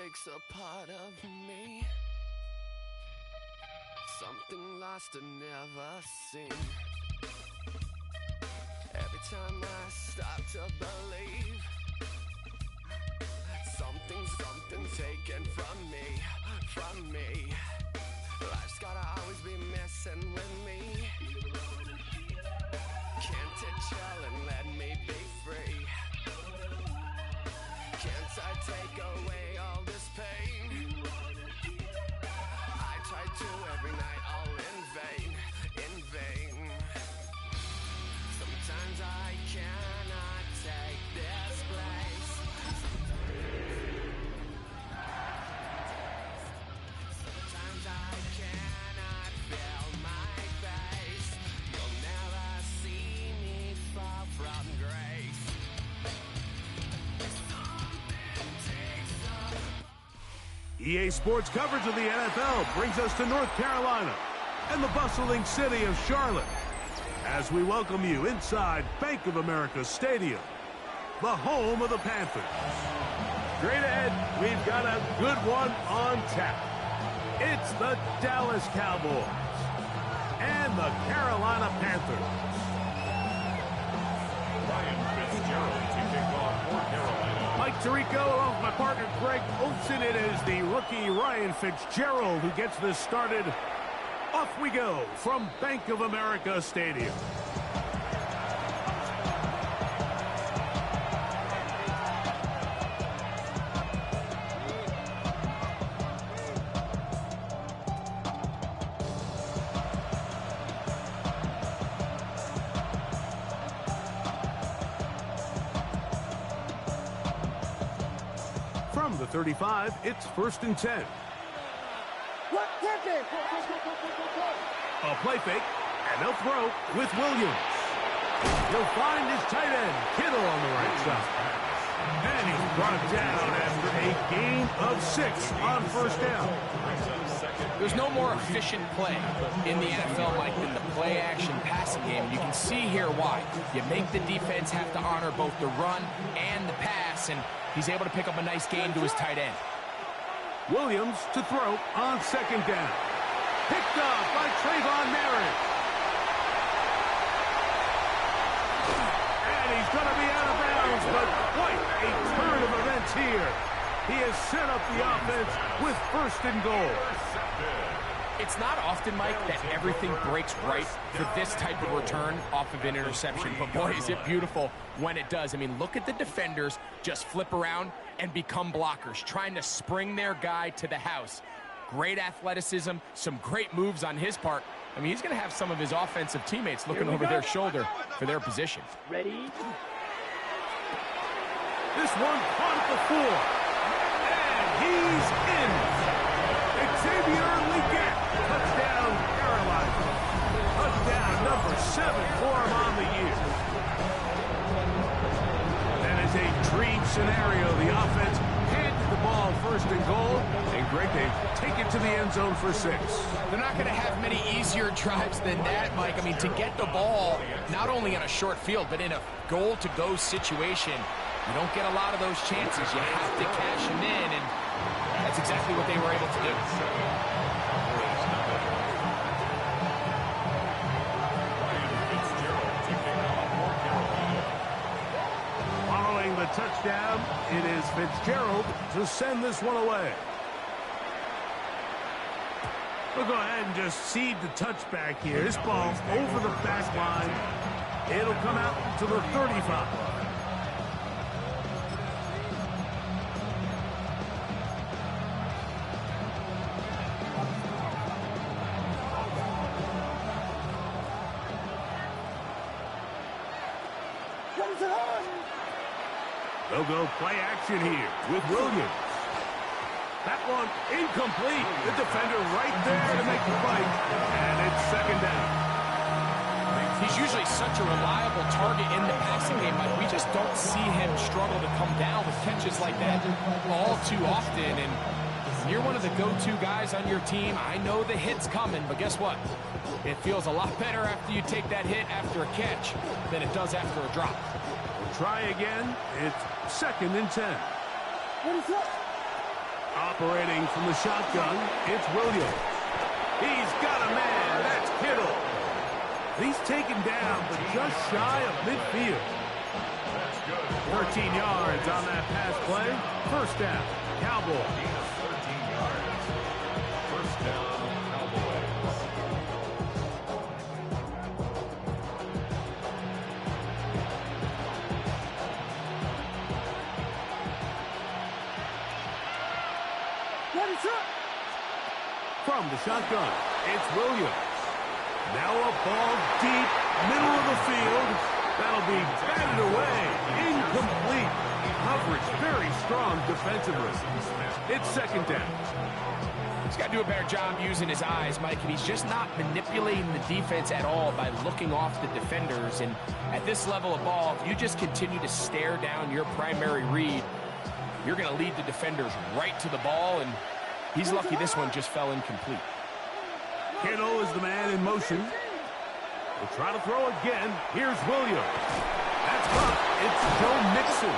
takes a part of me, something lost and never seen. Every time I start to believe, something taken from me. Life's gotta always be messing with me. Can't it chill and let me be free? Can't I take away all this pain? I try to every night, all in vain. Sometimes I cannot take this place. Sometimes I cannot feel my face. You'll never see me fall from grace. EA Sports coverage of the NFL brings us to North Carolina and the bustling city of Charlotte as we welcome you inside Bank of America Stadium, the home of the Panthers. Straight ahead, we've got a good one on tap. It's the Dallas Cowboys and the Carolina Panthers. Ryan Fitzgerald to kick off for Carolina. Mike Tirico along with my partner Greg Olsen. It is the rookie Ryan Fitzgerald who gets this started. Off we go from Bank of America Stadium. From the 35, it's 1st and 10. A play fake, and they'll throw with Williams. He'll find his tight end, Kittle, on the right side. And he's brought down after a gain of 6 on 1st down. There's no more efficient play in the NFL, Mike, than the play-action passing game. You can see here why. You make the defense have to honor both the run and the pass, and he's able to pick up a nice gain to his tight end. Williams to throw on 2nd down. Picked up by Trayvon Merritt. And he's going to be out of bounds, but quite a turn of events here. He has set up the offense with 1st and goal. It's not often, Mike, that everything breaks right for this type of return off of an interception. But, boy, is it beautiful when it does. I mean, look at the defenders just flip around and become blockers, trying to spring their guy to the house. Great athleticism, some great moves on his part. I mean, he's going to have some of his offensive teammates looking over their shoulder for their position. Ready? This one caught at the 4. And he's in. Xavier Legette. Touchdown, Carolina. Touchdown number 7 for him on the year. That is a dream scenario. The offense handed the ball 1st and goal. And Greg, they take it to the end zone for 6. They're not going to have many easier drives than that, Mike. I mean, to get the ball not only on a short field, but in a goal-to-go situation, you don't get a lot of those chances. You have to cash them in, and that's exactly what they were able to do. Following the touchdown, it is Fitzgerald to send this one away. We'll go ahead and just cede the touchback here. This ball's over the back line. It'll come out to the 35. They'll go play action here with Williams. That one incomplete. The defender right there to make the fight. And it's 2nd down. He's usually such a reliable target in the passing game, but we just don't see him struggle to come down with catches like that all too often. And you're one of the go-to guys on your team. I know the hit's coming, but guess what? It feels a lot better after you take that hit after a catch than it does after a drop. Try again. It's 2nd and 10. What is up? Operating from the shotgun, it's Williams. He's got a man. That's Kittle. He's taken down, but just shy of midfield. 13 yards on that pass play. First down, Cowboys. 13 yards. First down, Cowboys. From the shotgun, it's Williams. Now a ball deep, middle of the field. That'll be batted away. Incomplete. Coverage very strong defensively. It's second down. He's got to do a better job using his eyes, Mike, and he's just not manipulating the defense at all by looking off the defenders. And at this level of ball, if you just continue to stare down your primary read, you're going to lead the defenders right to the ball, and he's lucky this one just fell incomplete. Kittle is the man in motion. We'll try to throw again. Here's Williams. That's caught. It's Joe Mixon.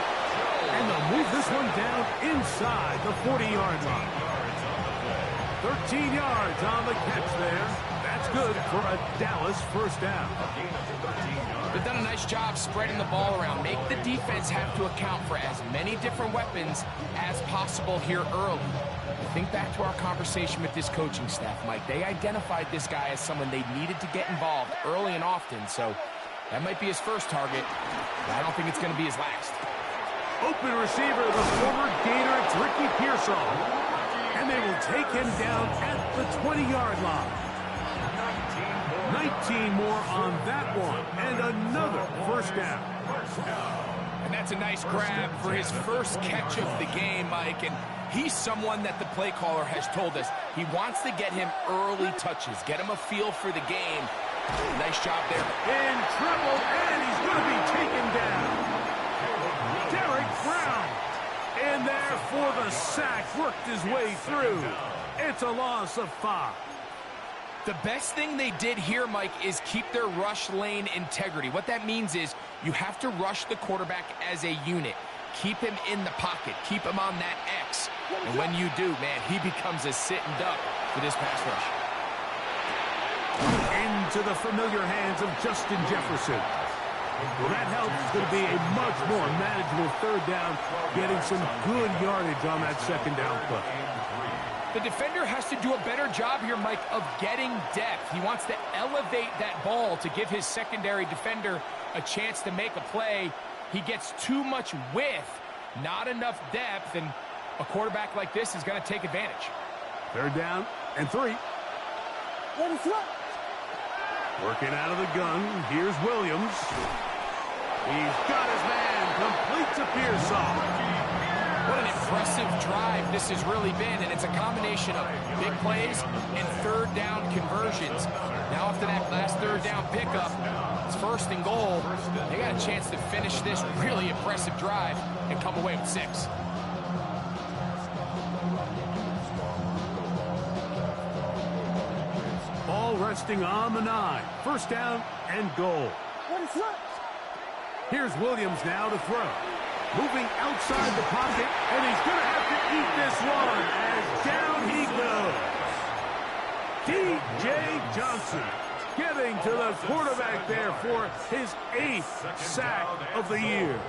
And they'll move this one down inside the 40-yard line. 13 yards on the catch there. That's good for a Dallas first down. They've done a nice job spreading the ball around. Make the defense have to account for as many different weapons as possible here early. Think back to our conversation with this coaching staff, Mike. They identified this guy as someone they needed to get involved early and often, so that might be his first target, but I don't think it's going to be his last. Open receiver, the former Gator, it's Ricky Pearsall. And they will take him down at the 20-yard line. 19 more on that one, and another first down. And that's a nice grab for his first catch of the game, Mike, and he's someone that the play caller has told us he wants to get him early touches, get him a feel for the game. Nice job there. In trouble, and he's going to be taken down. Derek Brown in there for the sack, worked his way through. It's a loss of 5. The best thing they did here, Mike, is keep their rush lane integrity. What that means is you have to rush the quarterback as a unit. Keep him in the pocket. Keep him on that X. And when you do, man, he becomes a sitting duck for this pass rush. Into the familiar hands of Justin Jefferson. Well, that helps. It's going to be a much more manageable third down, getting some good yardage on that second down play. The defender has to do a better job here, Mike, of getting depth. He wants to elevate that ball to give his secondary defender a chance to make a play. He gets too much width, not enough depth, and a quarterback like this is going to take advantage. Third down and 3. Working out of the gun, here's Williams. He's got his man, complete to Pearsall. What an impressive drive this has really been, and it's a combination of big plays and third down conversions. Now after that last third down pickup, it's first and goal. They got a chance to finish this really impressive drive and come away with 6. Ball resting on the 9. First down and goal. Here's Williams now to throw. Moving outside the pocket, and he's going to have to eat this one as down he goes. D.J. Johnson getting to the quarterback there for his 8th sack of the year.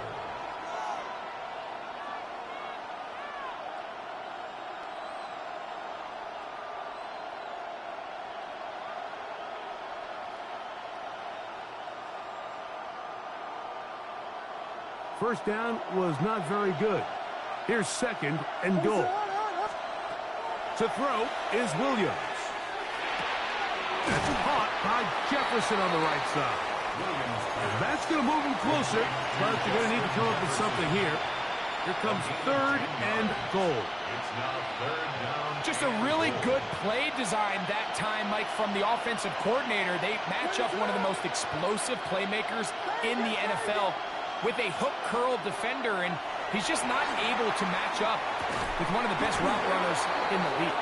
First down was not very good. Here's second and goal. To throw is Williams. That's caught by Jefferson on the right side. And that's going to move him closer, but you're going to need to come up with something here. Here comes third and goal. It's now third down. Just a really good play design that time, Mike, from the offensive coordinator. They match up one of the most explosive playmakers in the NFL with a hook curl defender, and he's just not able to match up with one of the best route runners in the league.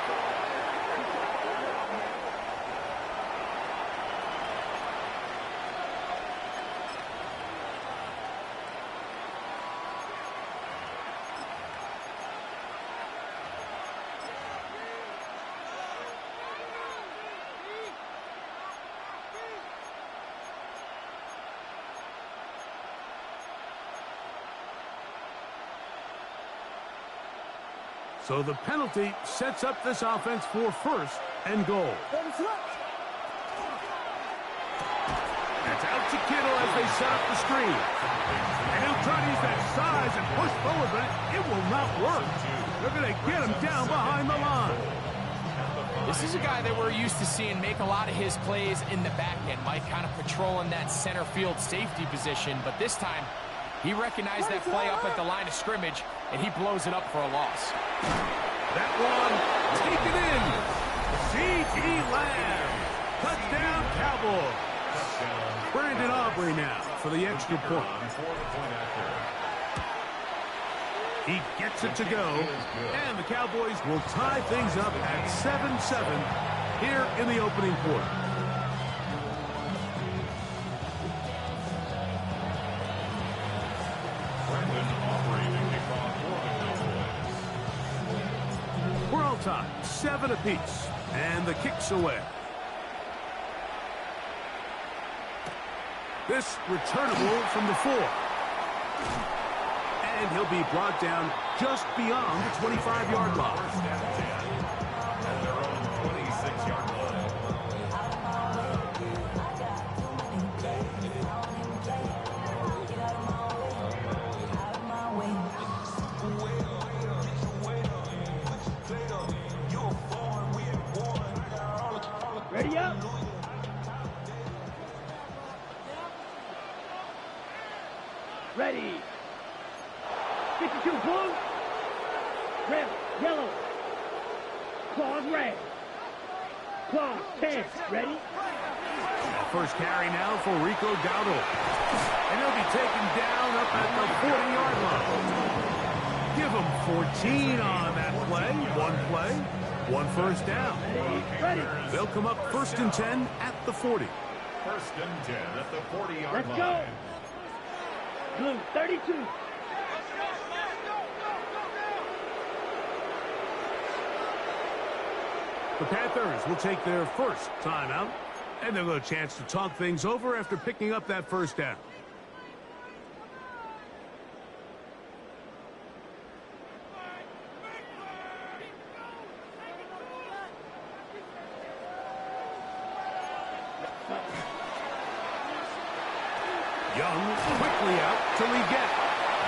So the penalty sets up this offense for first and goal. That's out to Kittle as they set up the screen. And he'll try to use that size and push forward, but it will not work. They're going to get him down behind the line. This is a guy that we're used to seeing make a lot of his plays in the back end. Mike kind of patrolling that center field safety position, but this time he recognized that play up at the line of scrimmage, and he blows it up for a loss. That one taken in. C.D. Lamb. Touchdown, Cowboys. Brandon Aubrey now for the extra point. He gets it to go, and the Cowboys will tie things up at 7-7 here in the opening quarter. We're all tied, 7 apiece, and the kick's away. This returnable from the 4. And he'll be brought down just beyond the 25-yard line. At their own 26-yard line. Ready up. Ready. 52 blue. Red, yellow. Claws red. Claws 10. Ready? First carry now for Rico Dowdle. And he'll be taken down up at the 40-yard line. Give him 14 on that play. One first down. Ready. They'll come up 1st and 10 at the 40. 1st and 10 at the 40-yard Let's line. go. Blue 32. The Panthers will take their first timeout, and they'll get a chance to talk things over after picking up that first down. Young quickly out to Leggett,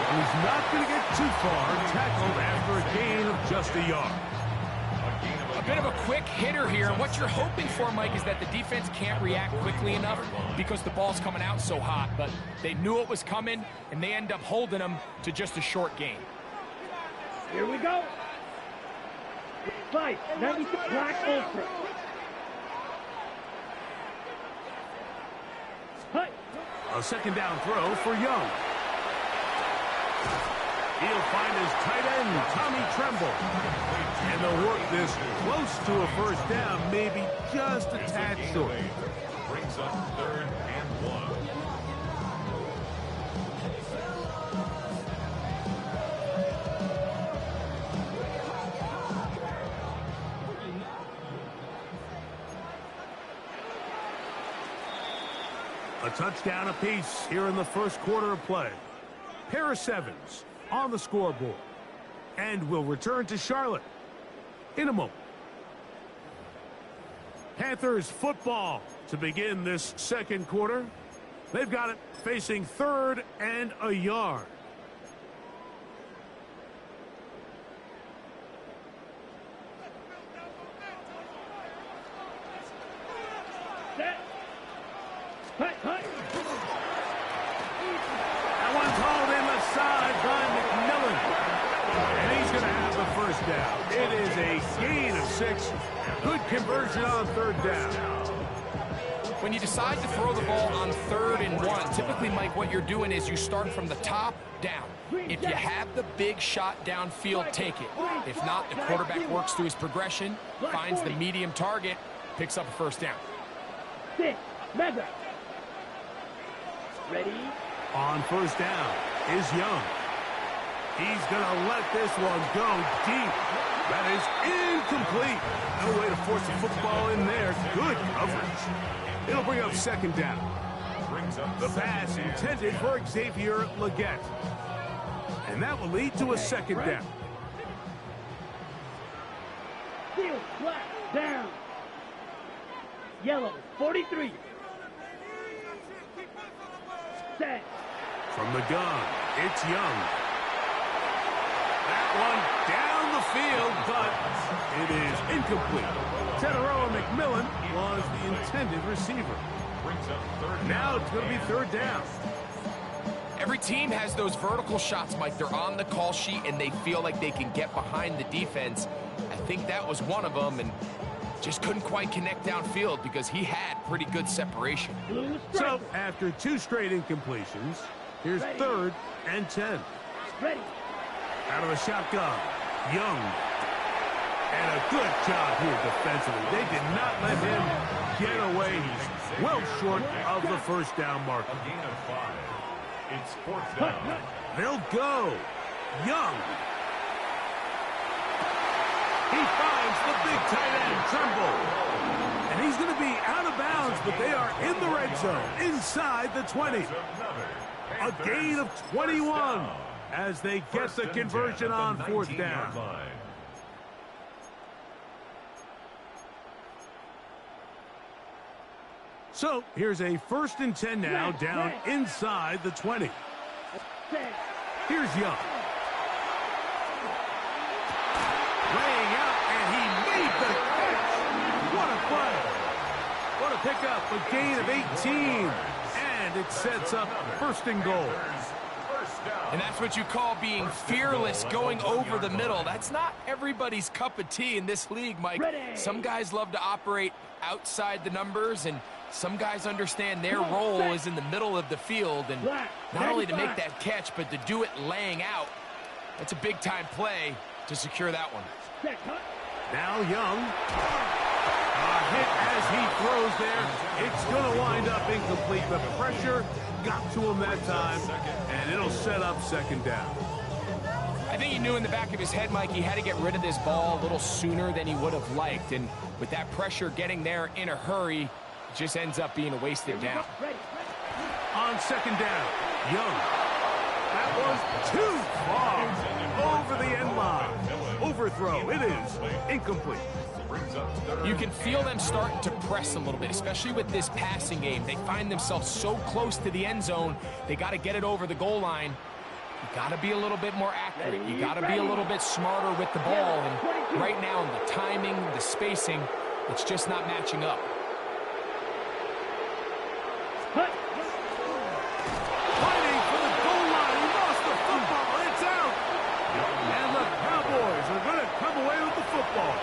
who's not going to get too far, tackled after a gain of just a yard. A bit of a quick hitter here. What you're hoping for, Mike, is that the defense can't react quickly enough because the ball's coming out so hot. But they knew it was coming, and they end up holding them to just a short gain. Here we go. Fight. 96 Black Ultra. Hut. A second down throw for Young. He'll find his tight end, Tommy Tremble. And they'll work this close to a first down, maybe just a tad short. Brings up 3rd and 1. A touchdown apiece here in the first quarter of play. Pair of 7s on the scoreboard. And we'll return to Charlotte in a moment. Panthers football to begin this second quarter. They've got it facing 3rd and a yard. Set. Hut, hut. That one's hauled in the side by McMillan. And he's going to have the first down. It is a gain of 6. Good conversion on 3rd down. When you decide to throw the ball on 3rd and 1, typically, Mike, what you're doing is you start from the top down. If you have the big shot downfield, take it. If not, the quarterback works through his progression, finds the medium target, picks up a first down. 6. Mega. Ready? On first down is Young. He's going to let this one go deep. That is incomplete. No way to force the football in there. Good coverage. It'll bring up 2nd down. The pass intended for Xavier Leggett. And that will lead to a 2nd down. Field, black, down. Yellow, 43. Set. From the gun, it's Young. That one down the field, but it is incomplete. Teteroa McMillan was the intended receiver. Now it's going to be third down. Every team has those vertical shots, Mike. They're on the call sheet, and they feel like they can get behind the defense. I think that was one of them, and just couldn't quite connect downfield because he had pretty good separation. So, after 2 straight incompletions, here's third and 10. Ready. Out of the shotgun, Young. And a good job here defensively. They did not let him get away. He's well short of the first down marker. A gain of 5. It's fourth down. They'll go. Young. He finds the big tight end, Trimble. And he's going to be out of bounds, but they are in the red zone, inside the 20. A gain of 21 as they get the conversion on fourth down. So here's a 1st and 10 now, down inside the 20. Here's Young. Laying out, and he made the catch. What a play. What a pickup, a gain of 18. And it sets up 1st and goal. And that's what you call being fearless, going over the middle. That's not everybody's cup of tea in this league, Mike. Some guys love to operate outside the numbers, and some guys understand their role is in the middle of the field, and not only to make that catch, but to do it laying out. That's a big-time play to secure that one. Now Young. A hit as he throws there. It's going to wind up incomplete. The pressure got to him that time, and it'll set up 2nd down. I think he knew in the back of his head, Mike, he had to get rid of this ball a little sooner than he would have liked, and with that pressure getting there in a hurry, it just ends up being a wasted down. On 2nd down, Young. That was too far over the end line. Overthrow. It is incomplete. You can feel them starting to press a little bit, especially with this passing game. They find themselves so close to the end zone, they got to get it over the goal line. You got to be a little bit more accurate. You got to be a little bit smarter with the ball. And right now, the timing, the spacing, it's just not matching up. Fighting for the goal line. He lost the football. It's out. And the Cowboys are going to come away with the football.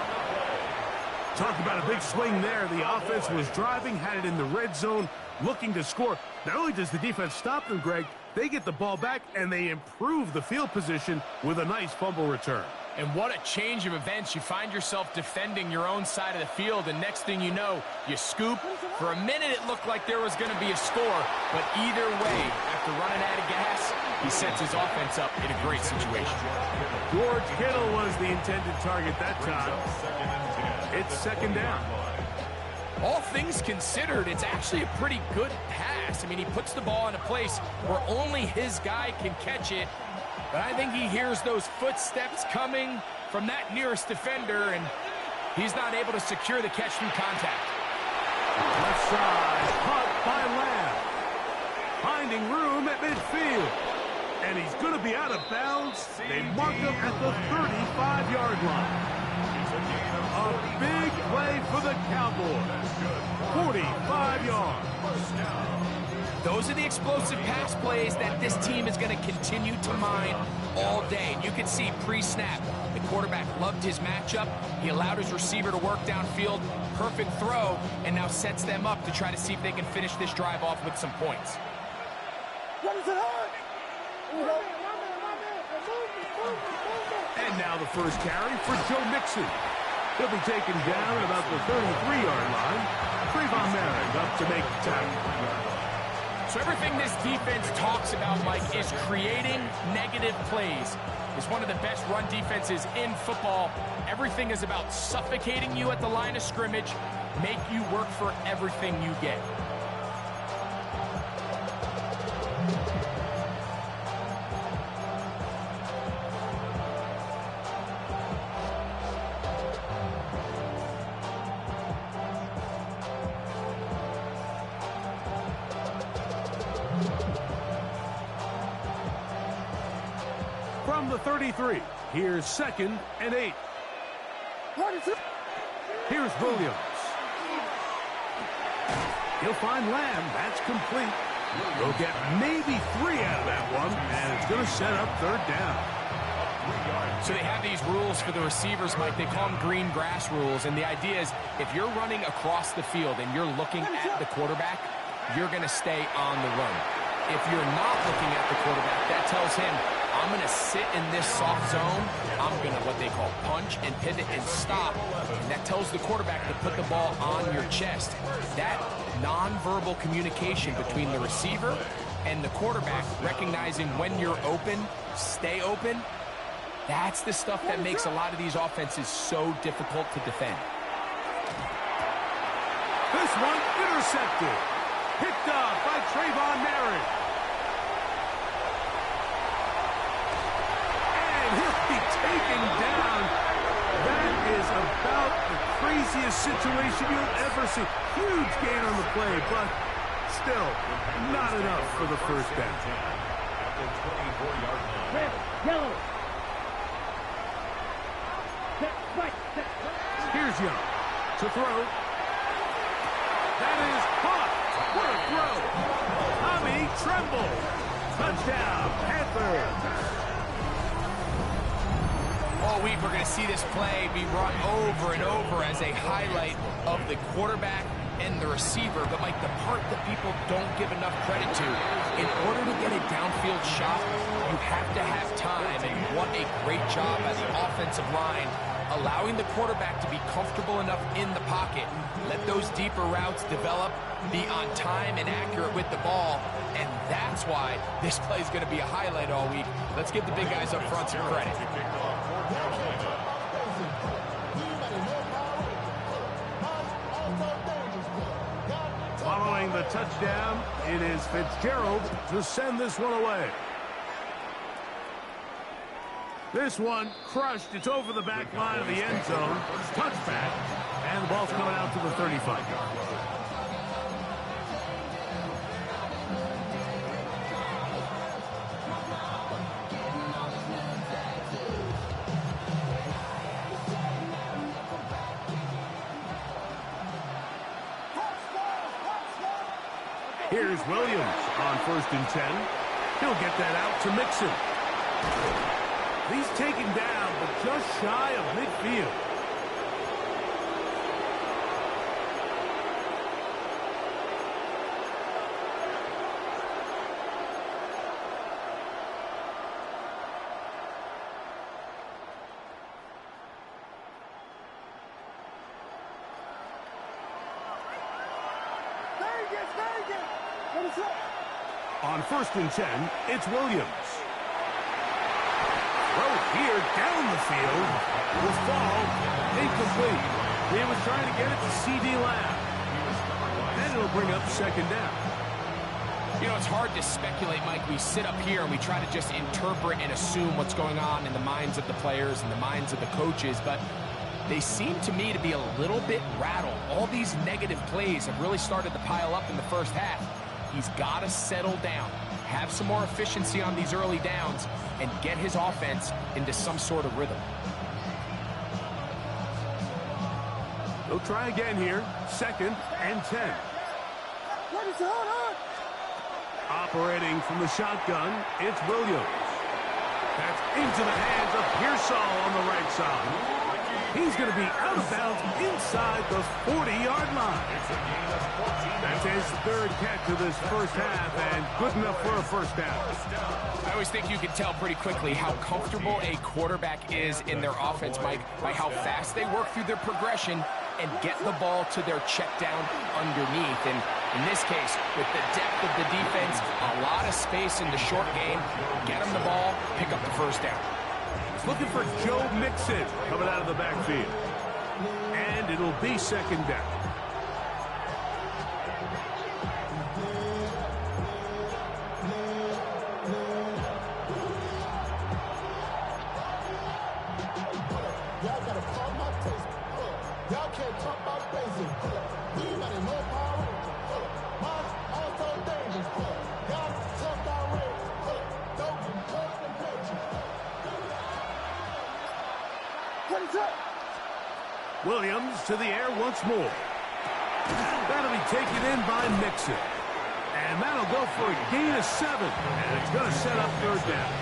Talk about a big swing there. The offense was driving, had it in the red zone, looking to score. Not only does the defense stop them, Greg, they get the ball back, and they improve the field position with a nice fumble return. And what a change of events. You find yourself defending your own side of the field, and next thing you know, you scoop. For a minute, it looked like there was going to be a score, but either way, after running out of gas, he sets his offense up in a great situation. George Kittle was the intended target that time. It's 2nd down. All things considered, it's actually a pretty good pass. I mean, he puts the ball in a place where only his guy can catch it. But I think he hears those footsteps coming from that nearest defender, and he's not able to secure the catch through contact. Left side, caught by Lamb. Finding room at midfield. And he's going to be out of bounds. They mark him at the 35-yard line. A big play for the Cowboys. 45 yards. Those are the explosive pass plays that this team is going to continue to mine all day. And you can see pre-snap, the quarterback loved his matchup. He allowed his receiver to work downfield. Perfect throw, and now sets them up to try to see if they can finish this drive off with some points. And now the first carry for Joe Mixon. He'll be taken down at about the 33-yard line. Trayvon Merrick up to make the tackle. So everything this defense talks about, Mike, is creating negative plays. It's one of the best run defenses in football. Everything is about suffocating you at the line of scrimmage, make you work for everything you get. From the 33, here's 2nd and 8. Here's Williams. He'll find Lamb. That's complete. He'll get maybe 3 out of that one, and it's going to set up 3rd down. So they have these rules for the receivers, Mike. They call them green grass rules, and the idea is if you're running across the field and you're looking at the quarterback, you're going to stay on the run. If you're not looking at the quarterback, that tells him, I'm going to sit in this soft zone. I'm going to what they call punch and pivot and stop. And that tells the quarterback to put the ball on your chest. That nonverbal communication between the receiver and the quarterback, recognizing when you're open, stay open, that's the stuff that makes a lot of these offenses so difficult to defend. This one intercepted. Picked up by Trayvon Merritt. And he'll be taken down. That is about the craziest situation you'll ever see. Huge gain on the play, but still not enough for the 1st down. Red, yellow. Set, right, set. Here's Young to throw. That is caught. What a throw. Tommy Tremble. Touchdown, Panthers. All week we're going to see this play be run over and over as a highlight of the quarterback and the receiver. But, Mike, the part that people don't give enough credit to, in order to get a downfield shot, you have to have time. And what a great job by the offensive line, allowing the quarterback to be comfortable enough in the pocket, let those deeper routes develop, be on time and accurate with the ball, and that's why this play is going to be a highlight all week. Let's give the big guys up front some credit. Following the touchdown, it is Fitzgerald to send this one away. This one crushed. It's over the back line of the end zone. Touchback. And the ball's coming out to the 35-yard. Here's Williams on 1st and 10. He'll get that out to Mixon. He's taken down, but just shy of midfield. On 1st and 10, it's Williams. Throw here down the field. Will fall. Incomplete. He was trying to get it to C.D. Lamb. And it'll bring up 2nd down. You know, it's hard to speculate, Mike. We sit up here and we try to just interpret and assume what's going on in the minds of the players and the minds of the coaches, but they seem to me to be a little bit rattled. All these negative plays have really started to pile up in the first half. He's got to settle down, have some more efficiency on these early downs, and get his offense into some sort of rhythm. They'll try again here. 2nd and 10. Operating from the shotgun, it's Williams. That's into the hands of Pearsall on the right side. He's going to be out of bounds inside the 40-yard line. That's his 3rd catch of this first half, and good enough for a 1st down. I always think you can tell pretty quickly how comfortable a quarterback is in their offense, Mike, by how fast they work through their progression and get the ball to their check down underneath. And in this case, with the depth of the defense, a lot of space in the short game, get them the ball, pick up the 1st down. Looking for Joe Mixon coming out of the backfield. And it'll be 2nd down. Y'all gotta call my taste. Y'all can't talk about basic. You got no power. Mine also dangerous. Y'all talk about race. Don't Williams to the air once more. That'll be taken in by Mixon. And that'll go for a gain of 7. And it's going to set up third down.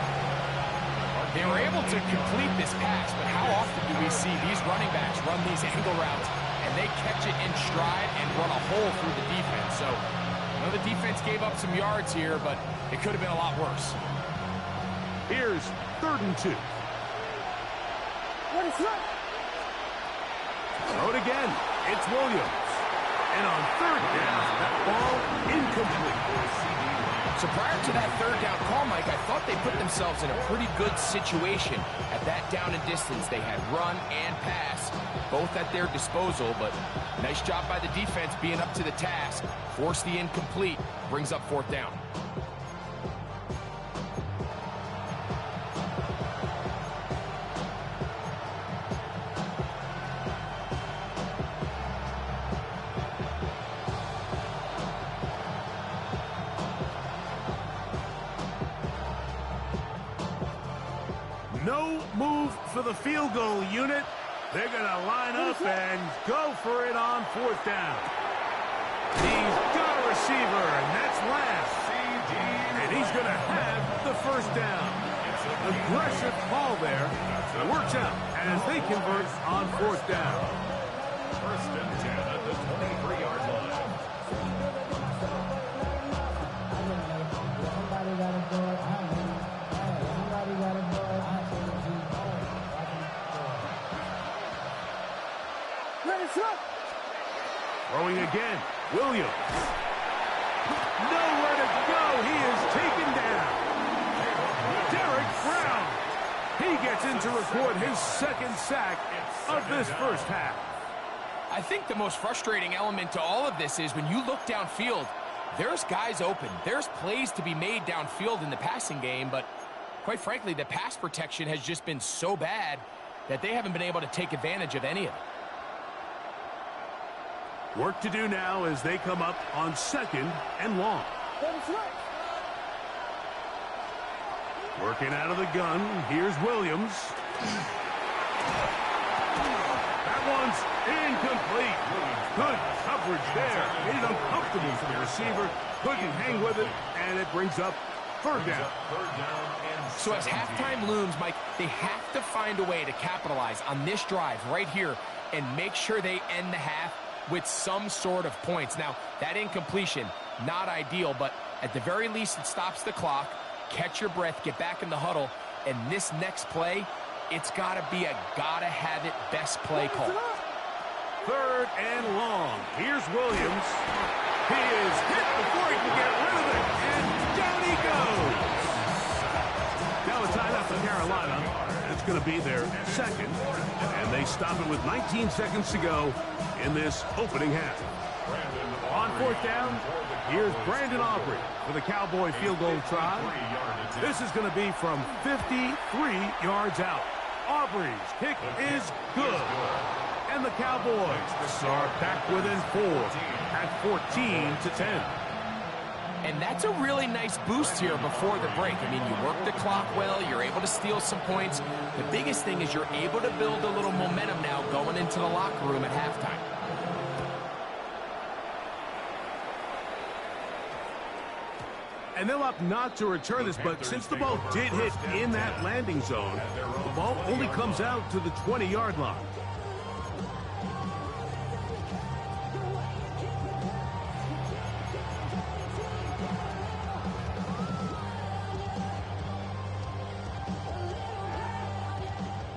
They were able to complete this pass, but how often do we see these running backs run these angle routes and they catch it in stride and run a hole through the defense? So, I know the defense gave up some yards here, but it could have been a lot worse. Here's 3rd and 2. What is up? Throw it again. It's Williams. And on 3rd down, that ball incomplete. So prior to that 3rd down call, Mike, I thought they put themselves in a pretty good situation at that down and distance. They had run and pass, both at their disposal, but nice job by the defense being up to the task. Force the incomplete, brings up 4th down. No move for the field goal unit. They're going to line up and go for it on 4th down. He's got a receiver, and that's last. And he's going to have the 1st down. Aggressive call there. It works out as they convert on 4th down. 1st and 10 at the 23-yard line. Throwing again, Williams. Nowhere to go. He is taken down. Derek Brown. He gets in to record his 2nd sack of this first half. I think the most frustrating element to all of this is when you look downfield, there's guys open. There's plays to be made downfield in the passing game, but quite frankly, the pass protection has just been so bad that they haven't been able to take advantage of any of it. Work to do now as they come up on 2nd and long. Working out of the gun, here's Williams. That one's incomplete. Good coverage there. Made it uncomfortable for the receiver. Couldn't hang with it, and it brings up 3rd down. So as halftime looms, Mike, they have to find a way to capitalize on this drive right here and make sure they end the half with some sort of points. Now, that incompletion, not ideal, but at the very least, it stops the clock. Catch your breath, get back in the huddle, and this next play, it's got to be a gotta-have-it best play call. 3rd and long. Here's Williams. He is hit before he can get rid of it, and down he goes. Now a timeout for Carolina. It's going to be their 2nd, and they stop it with 19 seconds to go in this opening half. On 4th down, here's Brandon Aubrey for the Cowboy field goal try. This is going to be from 53 yards out. Aubrey's kick is good. And the Cowboys are back within 4 at 14-10. And that's a really nice boost here before the break. I mean, you work the clock well, you're able to steal some points. The biggest thing is you're able to build a little momentum now going into the locker room at halftime. And they'll opt not to return this, but since the ball did hit in that landing zone, the ball only comes out to the 20-yard line.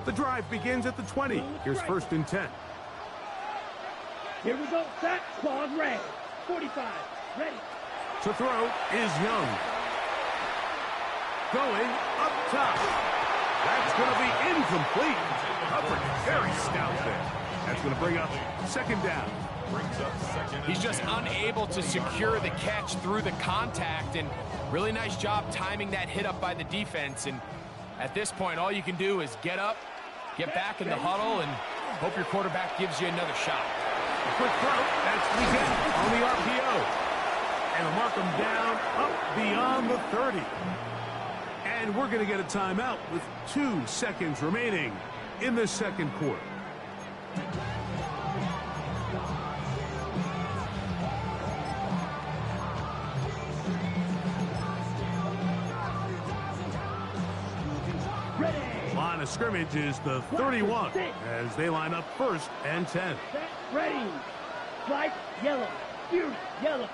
The drive begins at the 20. Here's 1st and 10. Here we go. Set. Squad ready. 45. Ready. To throw is Young. Going up top. That's going to be incomplete. Coverage very stout there. That's going to bring up 2nd down. He's just unable to secure the catch through the contact, and really nice job timing that hit up by the defense. And at this point, all you can do is get up, get back in the huddle, and hope your quarterback gives you another shot. A quick throw. That's Weekend on the RPO. And a mark him down up beyond the 30. And we're going to get a timeout with 2 seconds remaining in the 2nd quarter. line of scrimmage is the 31 as they line up 1st and 10. Set, ready. Stripe, yellow. Fury, yellow.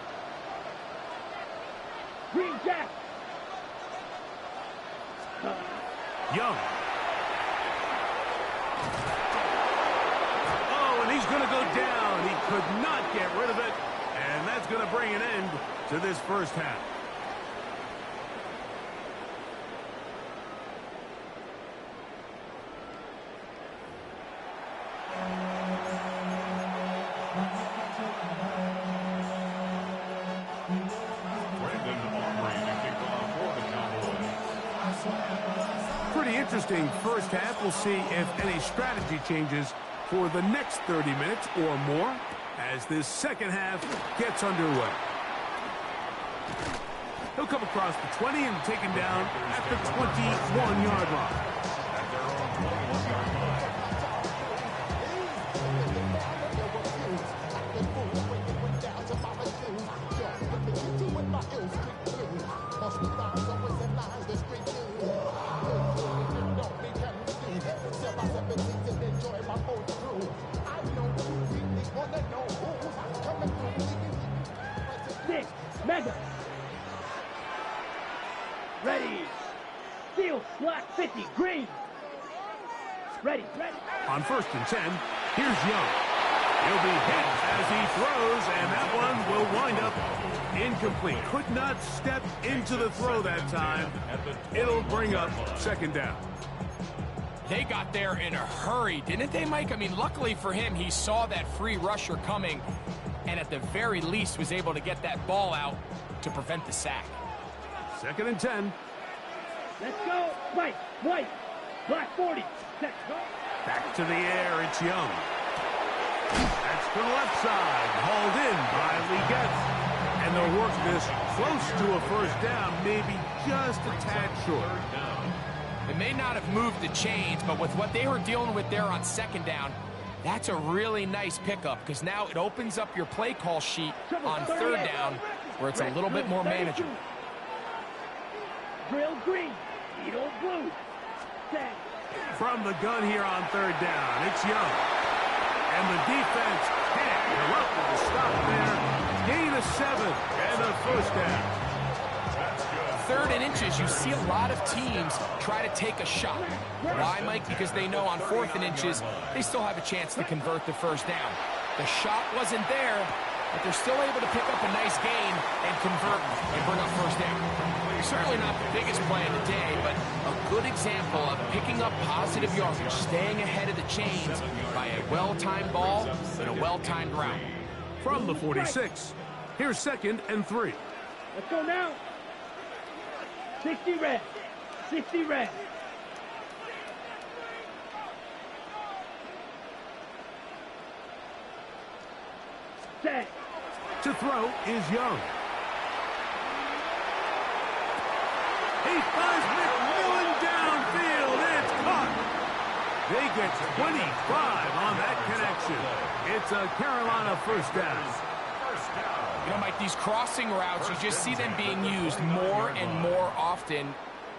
Green jack. Young. Oh, and he's going to go down. He could not get rid of it. And that's going to bring an end to this first half. Pretty interesting first half. We'll see if any strategy changes for the next 30 minutes or more as this second half gets underway. He'll come across the 20 and taken down at the 21-yard line. Six, mega. Ready. Steel slot 50, green. Ready, ready. On 1st and 10, here's Young. He'll be hit as he throws, and that one will wind up incomplete. Could not step into the throw that time. It'll bring up 2nd down. They got there in a hurry, didn't they, Mike? I mean, luckily for him, he saw that free rusher coming and at the very least was able to get that ball out to prevent the sack. 2nd and 10. Let's go. Right, white. Black 40. Set, go. Back to the air, it's Young. That's to the left side, hauled in by Leggett. And they'll work this close to a 1st down, maybe just a tad short. It may not have moved the chains, but with what they were dealing with there on 2nd down, that's a really nice pickup because now it opens up your play call sheet on 3rd down where it's a little bit more manageable. Drill green. Needle blue. Set. From the gun here on 3rd down, it's Young. And the defense can't interrupt with a stop there. Gain of 7 and a 1st down. 3rd and inches, you see a lot of teams try to take a shot. Why, Mike? Because they know on 4th and inches, they still have a chance to convert the 1st down. The shot wasn't there, but they're still able to pick up a nice gain and convert and bring up 1st down. Certainly not the biggest play of the day, but a good example of picking up positive yardage, staying ahead of the chains by a well-timed ball and a well-timed route. From the 46, here's 2nd and 3. Let's go now. 60 red. 60 red. Set. To throw is Young. He finds McMillan downfield. It's caught. They get 25 on that connection. It's a Carolina 1st down. You know, Mike, these crossing routes, you just see them being used more and more often.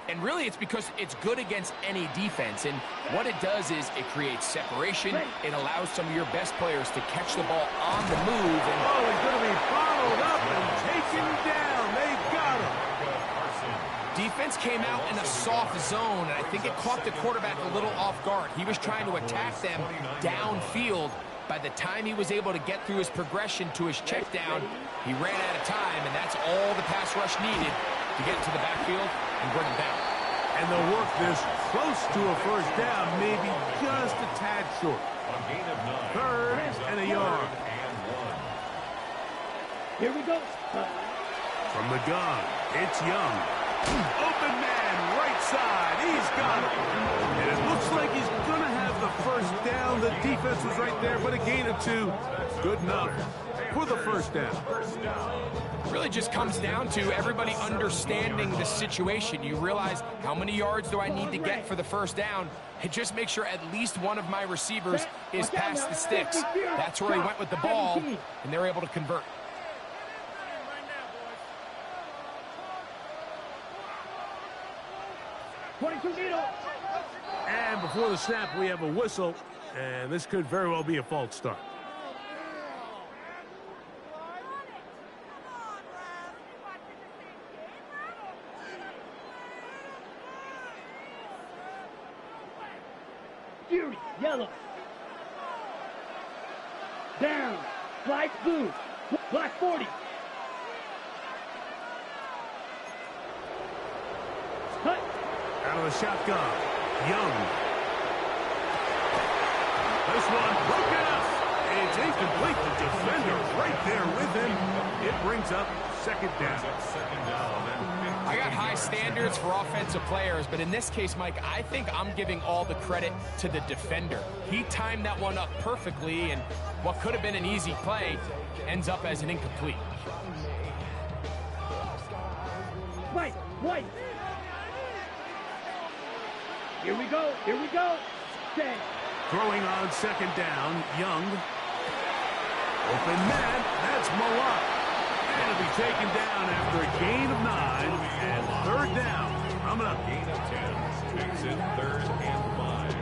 And really, it's because it's good against any defense. And what it does is it creates separation. It allows some of your best players to catch the ball on the move. And oh, he's going to be followed up and taken down. They've got him. Defense came out in a soft zone, and I think it caught the quarterback a little off guard. He was trying to attack them downfield. By the time he was able to get through his progression to his check down, he ran out of time, and that's all the pass rush needed to get into the backfield and bring him down. And they'll work this close to a 1st down, maybe just a tad short. 3rd and a yard. Here we go. From the gun, it's Young. Open man, right side. He's got it. And it looks like he's going to have the 1st down. The defense was right there, but a gain of 2. Good enough for the 1st down. Really just comes down to everybody understanding the situation. You realize how many yards do I need to get for the 1st down, and just make sure at least one of my receivers is past the sticks. That's where he went with the ball, and they're able to convert. 22 needle. And before the snap, we have a whistle, and this could very well be a false start. Fury, yellow. Down. Flight blue. Black 40. Cut. Out of the shotgun, Young. This one broken up. It's incomplete. The defender right there with him. It brings up second down. I got high standards for offensive players, but in this case, Mike, I think I'm giving all the credit to the defender. He timed that one up perfectly, and what could have been an easy play ends up as an incomplete. White. Here we go. Stay. Throwing on second down, Young. Open man, that's Malott. And it'll be taken down after a gain of 9 and third down. Coming up. Gain of 10 makes it 3rd and 5.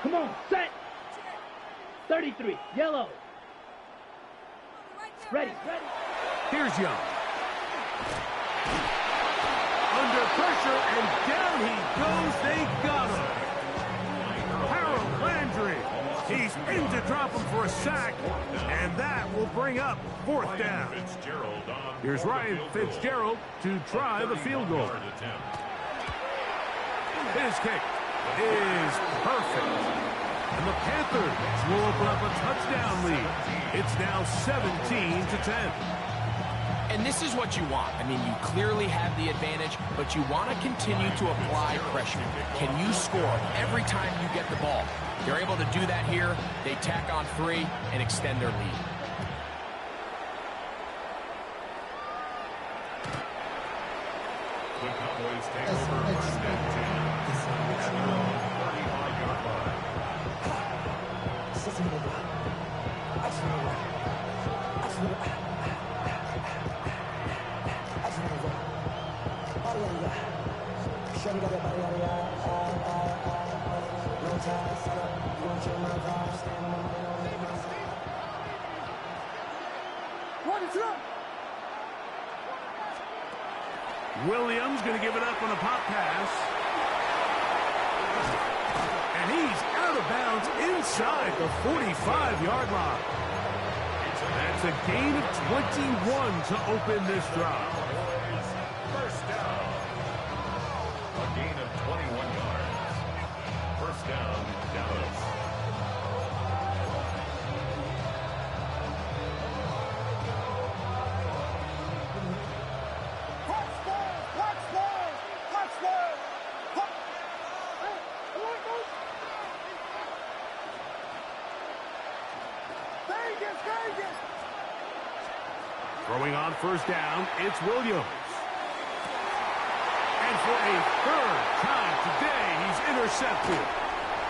Come on, set. 33, yellow. Ready. Here's Young. Under pressure, and down he goes. They got him. Harold Landry. He's in to drop him for a sack, and that will bring up 4th down. Here's Ryan Fitzgerald to try the field goal. His kick is perfect. And the Panthers will open up a touchdown lead. It's now 17-10. And this is what you want. I mean, you clearly have the advantage, but you want to continue to apply pressure. Can you score every time you get the ball? They're able to do that here. They tack on 3 and extend their lead. The Cowboys take over 1st and 10 at their own 35-yard line. Williams going to give it up on a pop pass. And he's out of bounds inside the 45-yard line. That's a gain of 21 to open this drive. 1st down. A gain of 21 yards. 1st down, Dallas. Throwing on 1st down, it's Williams. And for a 3rd time today, he's intercepted.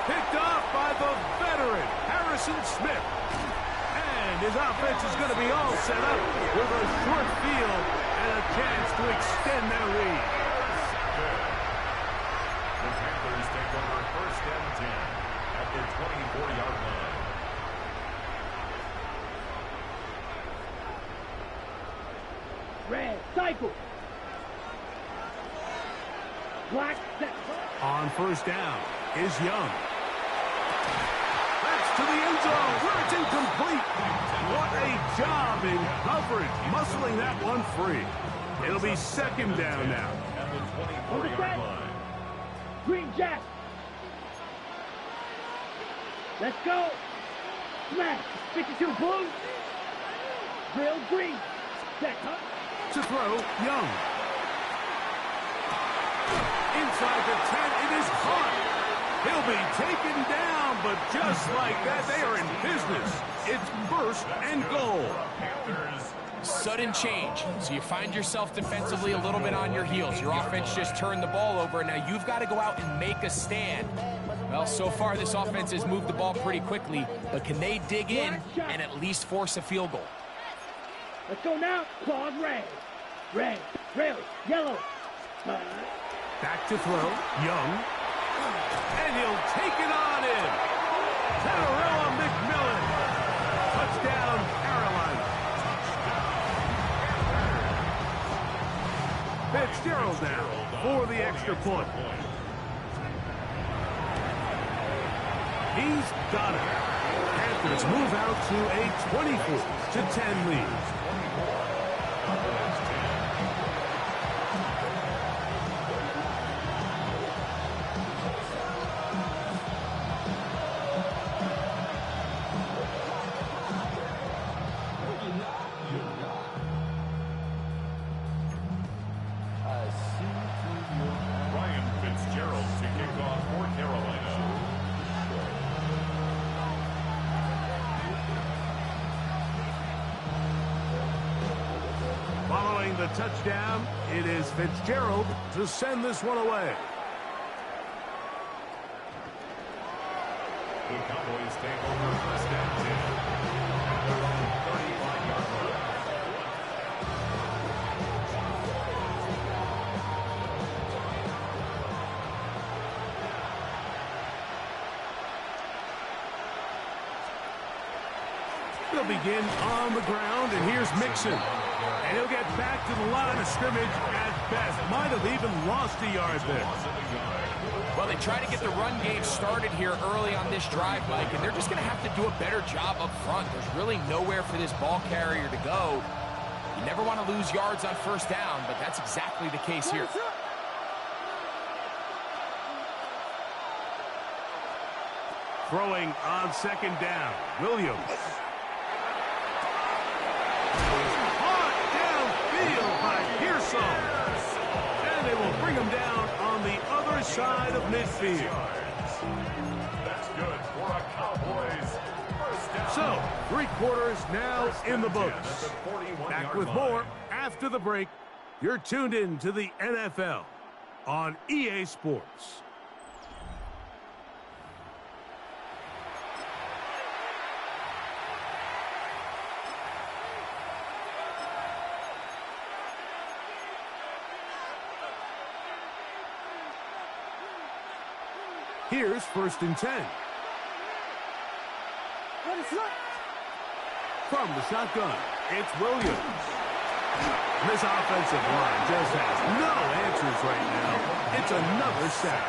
Picked off by the veteran, Harrison Smith. And his offense is going to be all set up with a short field and a chance to extend their lead. The Panthers take over 1st and 10 at their 24-yard line. Red, cycle. Black, set. On 1st down is Young. That's to the end zone where it's incomplete. What a job in coverage, muscling that one free. It'll be 2nd down now. At the 24-yard line. Green Jack. Let's go. Smash. 52 blue. Drill green. Set, huh? To throw, Young. Inside the 10, it is caught. He'll be taken down, but just like that, they are in business. It's 1st and goal. Sudden change. So you find yourself defensively a little bit on your heels. Your offense just turned the ball over, and now you've got to go out and make a stand. Well, so far this offense has moved the ball pretty quickly, but can they dig in and at least force a field goal? Let's go now. Claude red. Red. Yellow. Back to throw. Young. And he'll take it on in. Terrell McMillan. Touchdown, Carolina. Fitzgerald now for the extra point. He's got it. Panthers move out to a 24-10 lead. Ryan Fitzgerald to kick off for Carolina. Following the touchdown, it is Fitzgerald to send this one away. The Cowboys take over first and 10. At their own 35-yard line. They'll begin on the ground, and here's Mixon. And he'll get back to the line of scrimmage at best. Might have even lost a yard there. Well, they try to get the run game started here early on this drive, Mike, and they're just going to have to do a better job up front. There's really nowhere for this ball carrier to go. You never want to lose yards on first down, but that's exactly the case here. Throwing on second down, Williams. Caught downfield by Pearsall. And they will bring him down on the other side of midfield. That's good for a Cowboys first down. So, 3 quarters now in the books. Back with more after the break. You're tuned in to the NFL on EA Sports. Here's 1st and 10. From the shotgun, it's Williams. This offensive line just has no answers right now. It's another sack.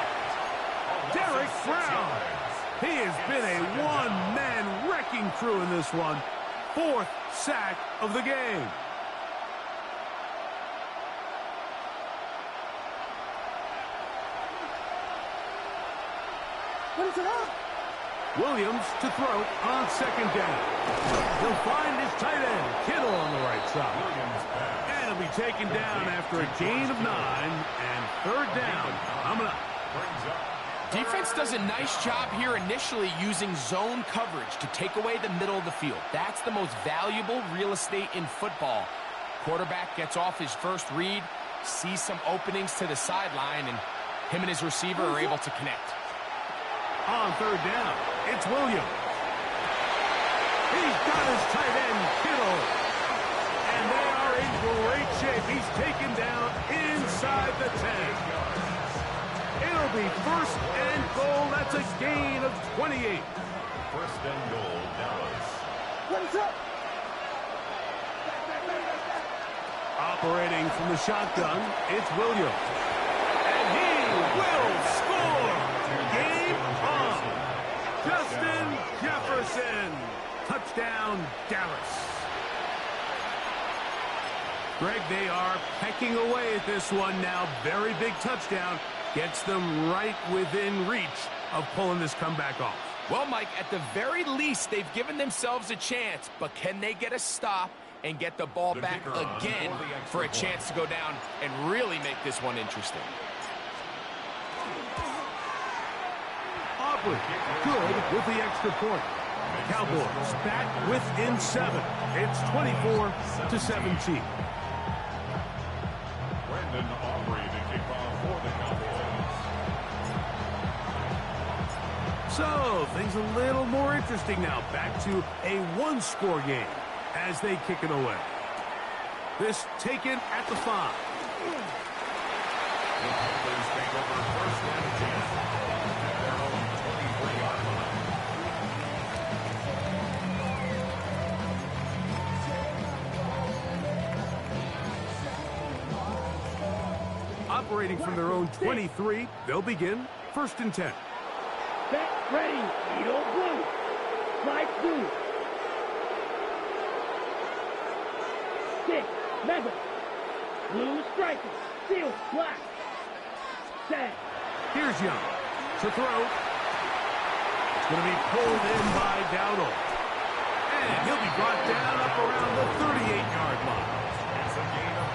Derek Brown. He has been a one-man wrecking crew in this one. 4th sack of the game. Williams to throw on second down. He'll find his tight end, Kittle, on the right side. And he'll be taken down after a gain of 9 and 3rd down. Coming up. Defense does a nice job here initially using zone coverage to take away the middle of the field. That's the most valuable real estate in football. Quarterback gets off his first read, sees some openings to the sideline, and him and his receiver are able to connect. On 3rd down, it's Williams. He's got his tight end, Kittle. And they are in great shape. He's taken down inside the 10. It'll be 1st and goal. That's a gain of 28. 1st and goal, Dallas. Operating from the shotgun, it's Williams. And he will score. Game on. Justin Jefferson. Touchdown, Dallas. Greg, they are pecking away at this one now. Very big touchdown. Gets them right within reach of pulling this comeback off. Well, Mike, at the very least, they've given themselves a chance, but can they get a stop and get the ball back again for a chance to go down and really make this one interesting? Aubrey, good with the extra point. Cowboys back within 7. It's 24-17. Brandon Aubrey to kick off for the Cowboys. So, things a little more interesting now. Back to a one-score game as they kick it away. This taken at the 5. The Panthers take over 1st and 10 at their own 23-yard line. Operating from their own 23, they'll begin 1st and 10. Set, ready, Needle blue. Flight blue. 6, Mega. Blue striker. Seal, black. Set. Here's Young to throw. It's going to be pulled in by Dowdle. And he'll be brought down up around the 38-yard line.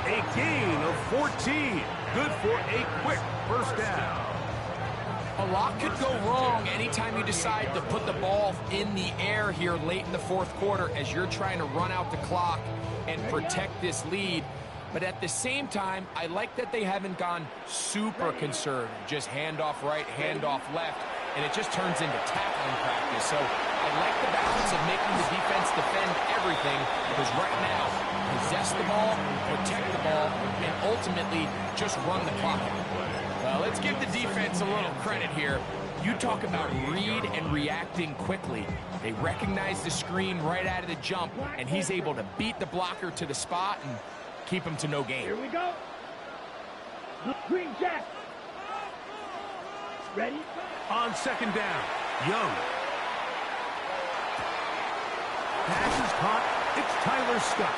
A gain of 14. Good for a quick first down. A lot could go wrong anytime you decide to put the ball in the air here late in the 4th quarter as you're trying to run out the clock and protect this lead. But at the same time, I like that they haven't gone super conservative. Just handoff right, handoff left, and it just turns into tackling practice. So I like the balance of making the defense defend everything, because right now, possess the ball, protect the ball, and ultimately just run the clock out. Well, let's give the defense a little credit here. You talk about read and reacting quickly. They recognize the screen right out of the jump, and he's able to beat the blocker to the spot and keep him to no gain. Here we go. Green Jack. Ready? On 2nd down, Young. Pass is caught. It's Tyler Scott.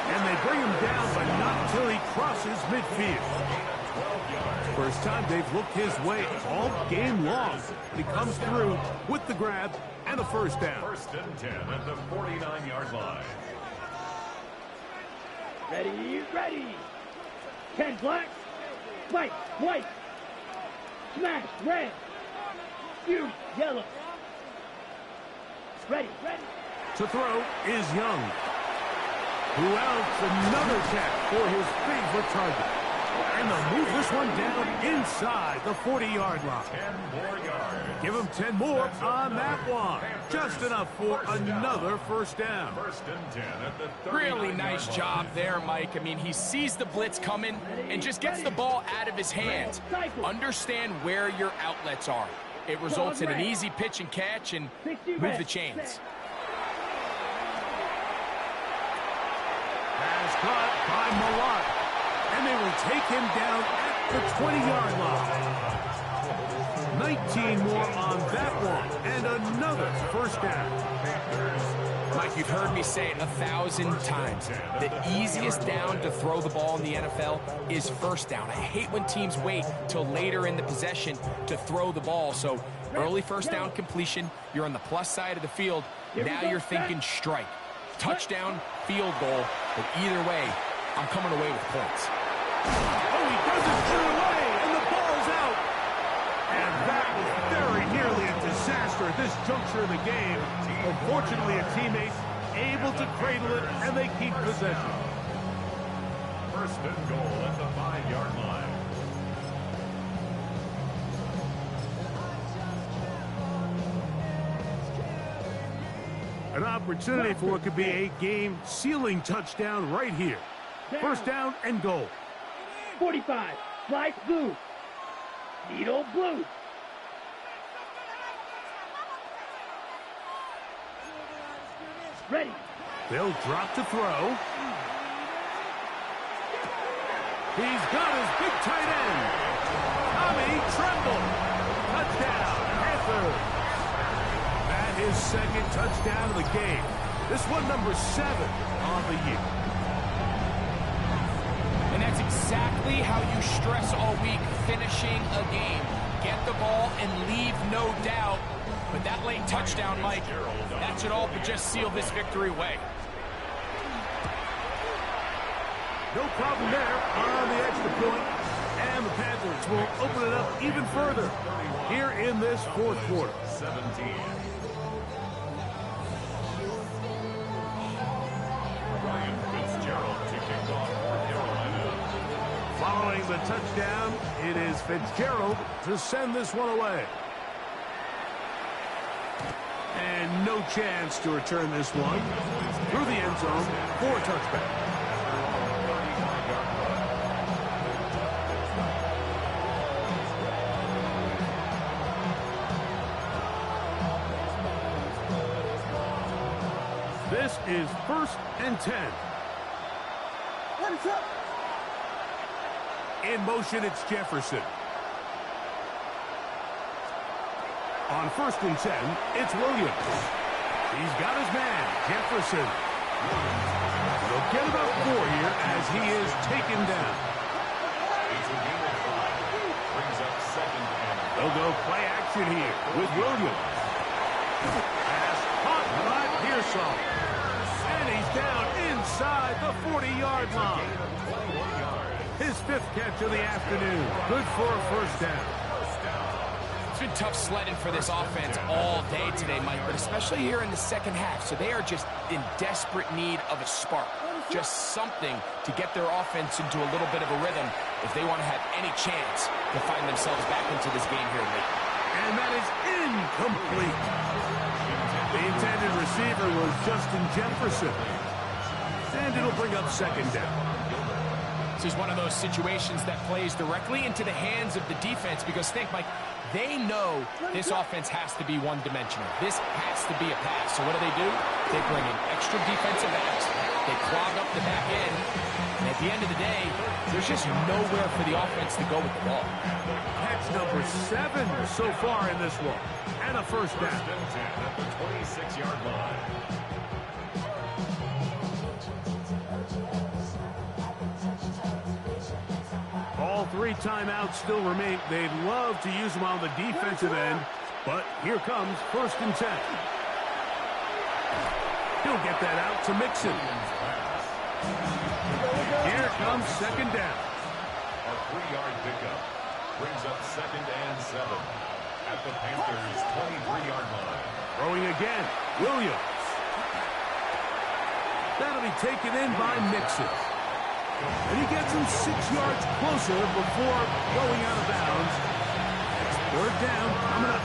And they bring him down, but not until he crosses midfield. First time they've looked his way all game long. He comes through with the grab and a first down. 1st and 10 at the 49-yard line. Ready, ready. 10 black. White, white. Smash, red. Fuse, yellow. Ready, ready. To throw is Young, who outs another catch for his favorite target. And they'll move this one down inside the 40-yard line. 10 more yards. Give him 10 more on that one. Just enough for another first down. 1st and 10 at the 39-yard Really nice job there, Mike. I mean, he sees the blitz coming and just gets the ball out of his hands. Understand where your outlets are. It results in an easy pitch and catch and move the chains. Pass caught by Malott. And they will take him down at the 20-yard line. 19 more on that one, and another first down. Mike, you've heard me say it 1,000 times. The easiest down to throw the ball in the NFL is first down. I hate when teams wait till later in the possession to throw the ball. So early first down completion, you're on the plus side of the field. Now you're thinking strike. Touchdown, field goal, but either way, I'm coming away with points. Oh, he doesn't shoot away, and the ball's out. And that was very nearly a disaster at this juncture of the game. Unfortunately, a teammate able to cradle it, and they keep possession. 1st and goal at the 5-yard line. An opportunity for what could be a game-sealing touchdown right here. First down and goal. 45, Slice blue. Needle blue. Ready. They'll drop to throw. He's got his big tight end. Tommy Tremble. Touchdown, Panthers. That is 2nd touchdown of the game. This one number 7 on the year. And that's exactly how you stress all week, finishing a game. Get the ball and leave no doubt. But that late touchdown, Mike, that should all but just seal this victory away. No problem there on the extra point. And the Panthers will open it up even further here in this 4th quarter. 17. Ryan Fitzgerald to kick off for Carolina. Following the touchdown, it is Fitzgerald to send this one away. And no chance to return this one through the end zone for a touchback. This is 1st and 10. In motion, it's Jefferson. On 1st and 10, it's Williams. He's got his man, Jefferson. They'll get about 4 here as he is taken down. They'll go play action here with Williams. Pass caught by Pearsall. And he's down inside the 40-yard line. His 5th catch of the afternoon. Good for a 1st down. It's been tough sledding for this offense all day today, Mike, but especially here in the second half. So they are just in desperate need of a spark, just something to get their offense into a little bit of a rhythm if they want to have any chance to find themselves back into this game here late. And that is incomplete. The intended receiver was Justin Jefferson. And it'll bring up 2nd down. This is one of those situations that plays directly into the hands of the defense because think, Mike, they know this offense has to be one-dimensional. This has to be a pass. So what do? They bring in extra defensive backs. They clog up the back end. And at the end of the day, there's just nowhere for the offense to go with the ball. Catch number 7 so far in this one. And a 1st down. At the 26-yard line. All 3 timeouts still remain. They'd love to use them on the defensive end, but here comes 1st and 10. He'll get that out to Mixon. Here comes 2nd down. A 3-yard pickup brings up 2nd and 7 at the Panthers' 23-yard line. Throwing again, Williams. That'll be taken in by Mixon. And he gets him 6 yards closer before going out of bounds. It's 3rd down coming up.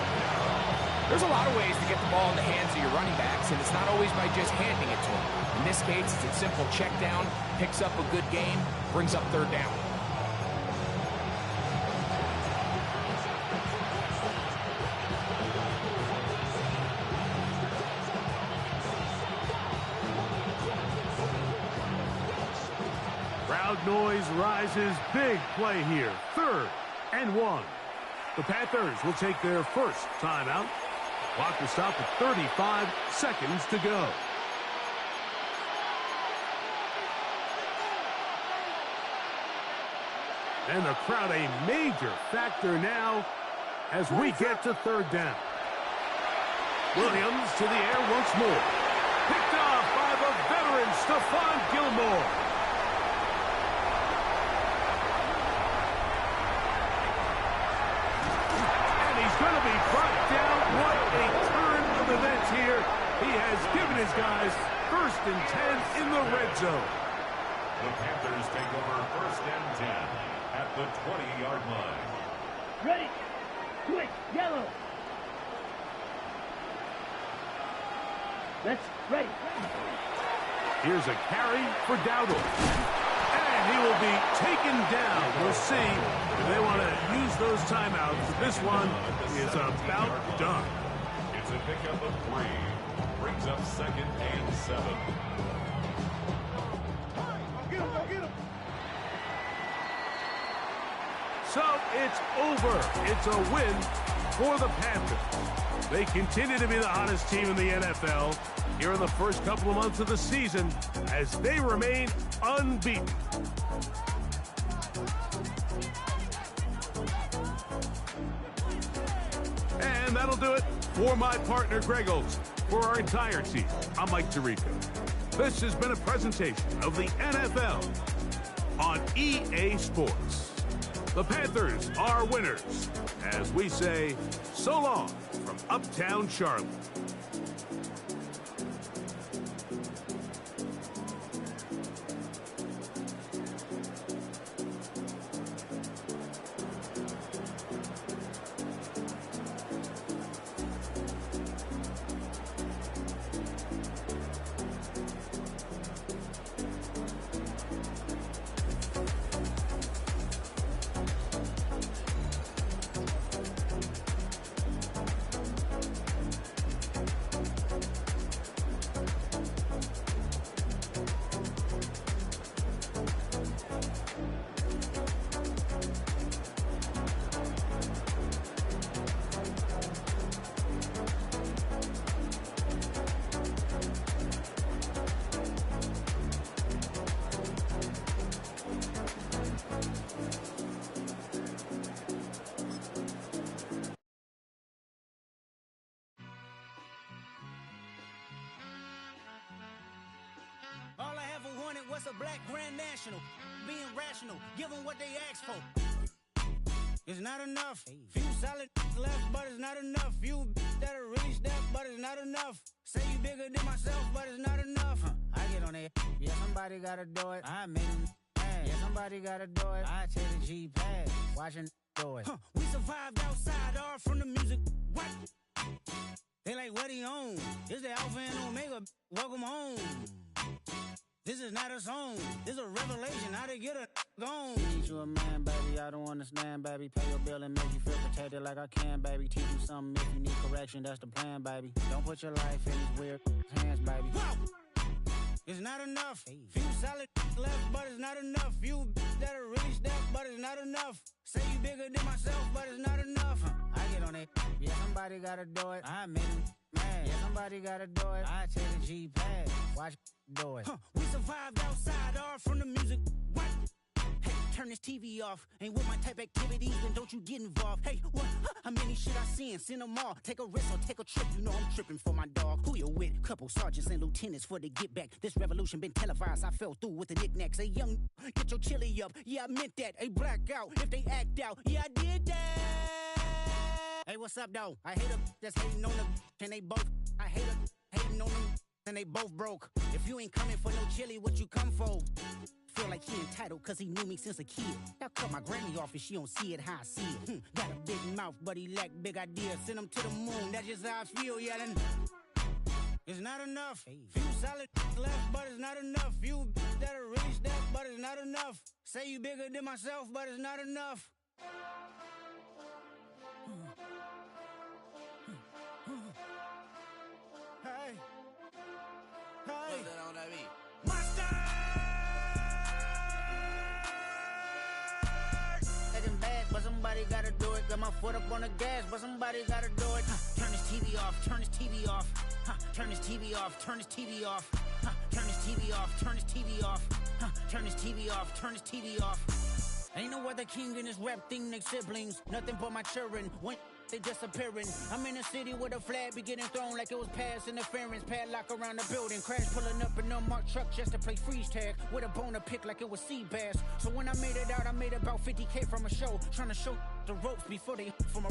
There's a lot of ways to get the ball in the hands of your running backs, and it's not always by just handing it to them. In this case, it's a simple check down, picks up a good gain, brings up 3rd down. Crowd noise rises. Big play here. 3rd and 1. The Panthers will take their 1st timeout. Clock will stop at 35 seconds to go. And the crowd a major factor now as we get to 3rd down. Williams to the air once more. Picked off by the veteran Stephon Gilmore. Going to be brought down. What a turn of events here. He has given his guys 1st and 10 in the red zone. The Panthers take over 1st and 10 at the 20-yard line. Ready. Quick. Yellow. Let's ready. Here's a carry for Dowdle. And he will be taken down. We'll see if they want to use those timeouts. This one is about done. It's a pickup of 3. Brings up 2nd and 7. So it's over. It's a win for the Panthers. They continue to be the hottest team in the NFL here in the first couple of months of the season as they remain unbeaten. And that'll do it for my partner, Greg Olson. For our entire team, I'm Mike Tirico. This has been a presentation of the NFL on EA Sports. The Panthers are winners as we say so long from Uptown Charlotte. what's a black grand national? Being rational, give them what they ask for. It's not enough. Few solid left, but it's not enough. You that'll really step, but it's not enough. Say you bigger than myself, but it's not enough. I get on it. Yeah, somebody gotta do it. I made him mad. Yeah, somebody gotta do it. I take the G-pad. Watching do it. We survived outside, all from the music. What? They like, what he on? This the Alpha and Omega. Welcome home. This is not a song. This is a revelation. How to get a gone. Teach you a man, baby. I don't understand, baby. Pay your bill and make you feel protected like I can, baby. Teach you something if you need correction. That's the plan, baby. Don't put your life in these weird hands, baby. Whoa! It's not enough. Few solid left, but it's not enough. You that'll really step, but it's not enough. Say you bigger than myself, but it's not enough. I get on it. Yeah, somebody gotta do it. I made him mad. Yeah, somebody gotta do it. I take the G-pad. Watch do it. We survived outside, all from the music. What? Hey, turn this TV off. Ain't with my type activities, then don't you get involved. Hey, what? How many shit I seen? Send them all. Take a risk or take a trip. You know I'm tripping for my dog. Who you with? Couple sergeants and lieutenants for the get back. This revolution been televised. I fell through with the knickknacks. Hey, young, get your chili up. Yeah, I meant that. Hey, blackout. If they act out, yeah, I did that. Hey, what's up, though? I hate them that's hating on them, and they both. I hate them hating on them, and they both broke. If you ain't coming for no chili, what you come for? Feel like he entitled cause he knew me since a kid. Now cut my granny off if she don't see it how I see it. Got a big mouth, but he lack big ideas. Send him to the moon, that's just how I feel, yelling. It's not enough. Few solid left, but it's not enough. You that'll really step, but it's not enough. Say you bigger than myself, but it's not enough. Hey. Hey. My style. But somebody gotta do it. Got my foot up on the gas, but somebody gotta do it. Turn this TV off, turn this TV off. Turn this TV off, turn this TV off. Turn this TV off, turn this TV off. Turn this TV off, turn this TV off. Ain't no other king in this rap thing, they siblings. Nothing but my children. When they disappearing. I'm in a city with a flag be getting thrown like it was past interference. Padlock around the building. Crash pulling up an unmarked truck just to play freeze tag. With a bone to pick like it was sea bass. So when I made it out, I made about 50K from a show. Trying to show the ropes before they from a...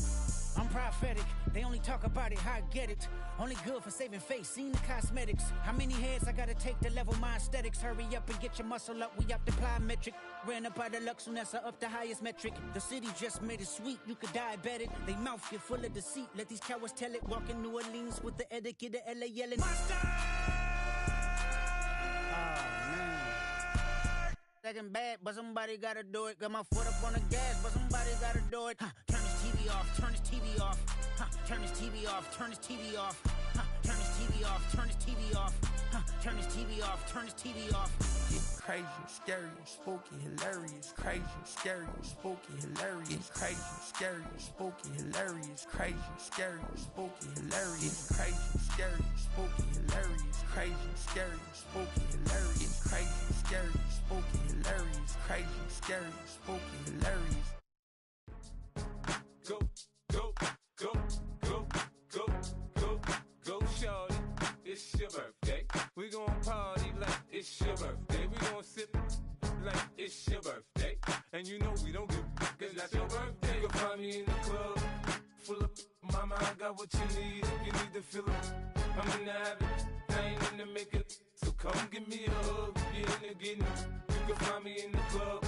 I'm prophetic. They only talk about it, how I get it. Only good for saving face, seen the cosmetics. How many heads I gotta take to level my aesthetics? Hurry up and get your muscle up, we have to apply metric. Ran up out of Lux, so that's up the highest metric. The city just made it sweet, you could diabetic. They mouth get full of deceit, let these cowards tell it. Walk in New Orleans with the etiquette of LA yelling. Monster! Oh, man. Second bad, but somebody gotta do it. Got my foot up on the gas, but somebody gotta do it. Turn this TV off, turn this TV off. Turn this TV off, turn this TV off. Turn this TV off, turn this TV off. Turn this TV off, turn this TV off. It's crazy, scary, spooky, hilarious. Crazy, scary, spooky, hilarious. Crazy, scary, spooky, hilarious. Crazy, scary, spooky, hilarious. Crazy, scary, spooky, hilarious. Crazy, scary, spooky, hilarious. Crazy, scary, spooky, hilarious. Crazy, scary, spooky, hilarious. Go, go, go, go, go, go, go, shorty. It's your birthday. We gon' party like it's your birthday. We gon' sip like it's your birthday. And you know we don't give cause that's your birthday. You can find me in the club, full of mama, I got what you need. If you need to fill up, I'm in the habit, I ain't in the making. So come give me a hug, get in the getting. You can find me in the club,